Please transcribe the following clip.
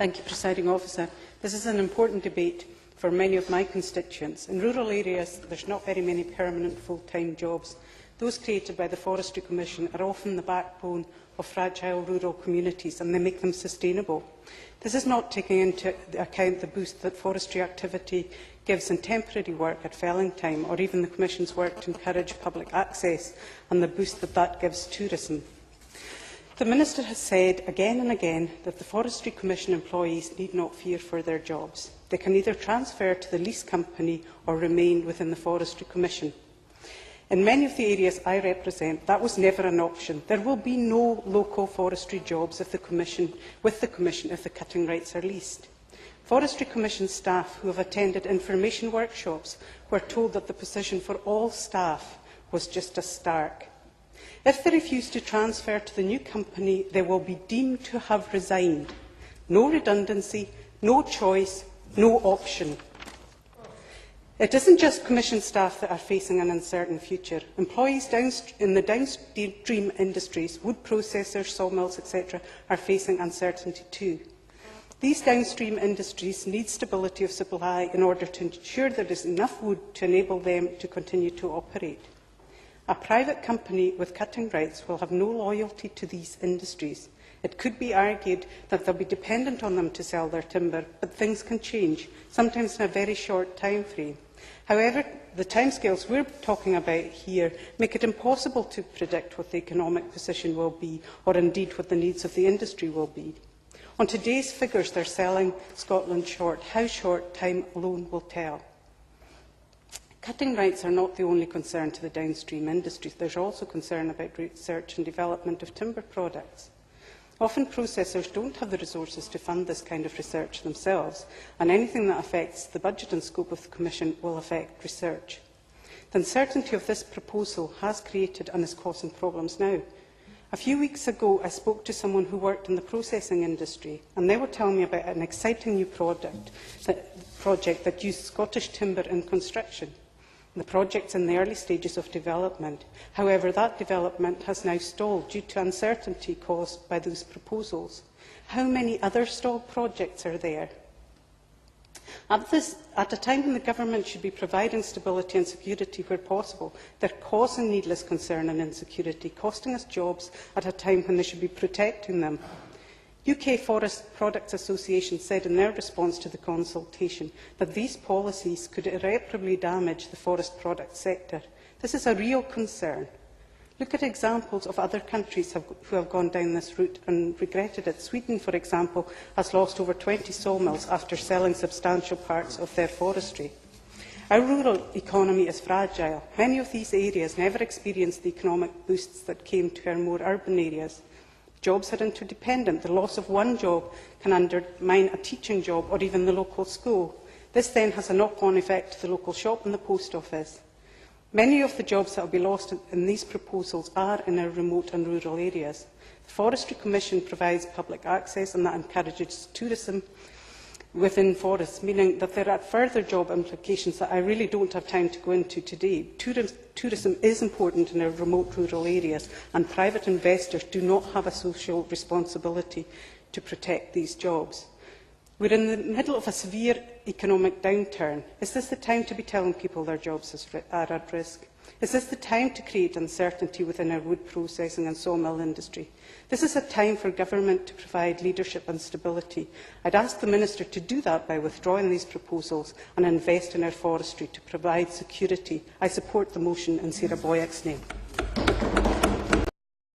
Thank you, Presiding Officer. This is an important debate for many of my constituents. In rural areas, there are not very many permanent full-time jobs. Those created by the Forestry Commission are often the backbone of fragile rural communities, and they make them sustainable. This is not taking into account the boost that forestry activity gives in temporary work at felling time, or even the Commission's work to encourage public access and the boost that that gives tourism. The Minister has said again and again that the Forestry Commission employees need not fear for their jobs. They can either transfer to the lease company or remain within the Forestry Commission. In many of the areas I represent, that was never an option. There will be no local forestry jobs with the Commission if the cutting rights are leased. Forestry Commission staff who have attended information workshops were told that the position for all staff was just as stark. If they refuse to transfer to the new company, they will be deemed to have resigned. No redundancy, no choice, no option. It isn't just Commission staff that are facing an uncertain future. Employees in the downstream industries, wood processors, sawmills, etc., are facing uncertainty too. These downstream industries need stability of supply in order to ensure there is enough wood to enable them to continue to operate. A private company with cutting rights will have no loyalty to these industries. It could be argued that they will be dependent on them to sell their timber, but things can change, sometimes in a very short time frame. However, the timescales we are talking about here make it impossible to predict what the economic position will be, or indeed what the needs of the industry will be. On today's figures, they are selling Scotland short. How short, time alone will tell. Cutting rights are not the only concern to the downstream industries. There is also concern about research and development of timber products. Often processors do not have the resources to fund this kind of research themselves, and anything that affects the budget and scope of the Commission will affect research. The uncertainty of this proposal has created and is causing problems now. A few weeks ago, I spoke to someone who worked in the processing industry, and they were telling me about an exciting new project that used Scottish timber in construction. The project is in the early stages of development. However, that development has now stalled due to uncertainty caused by those proposals. How many other stalled projects are there? At a time when the Government should be providing stability and security where possible, they are causing needless concern and insecurity, costing us jobs at a time when they should be protecting them. UK Forest Products Association said in their response to the consultation that these policies could irreparably damage the forest product sector. This is a real concern. Look at examples of other countries who have gone down this route and regretted it. Sweden, for example, has lost over 20 sawmills after selling substantial parts of their forestry. Our rural economy is fragile. Many of these areas never experienced the economic boosts that came to our more urban areas. Jobs are interdependent. The loss of one job can undermine a teaching job or even the local school. This then has a knock-on effect to the local shop and the post office. Many of the jobs that will be lost in these proposals are in our remote and rural areas. The Forestry Commission provides public access, and that encourages tourism within forests, meaning that there are further job implications that I really do not have time to go into today. Tourism is important in our remote rural areas, and private investors do not have a social responsibility to protect these jobs. We are in the middle of a severe economic downturn. Is this the time to be telling people their jobs are at risk? Is this the time to create uncertainty within our wood processing and sawmill industry? This is a time for government to provide leadership and stability. I would ask the Minister to do that by withdrawing these proposals and invest in our forestry to provide security. I support the motion in Sarah Boyack's name.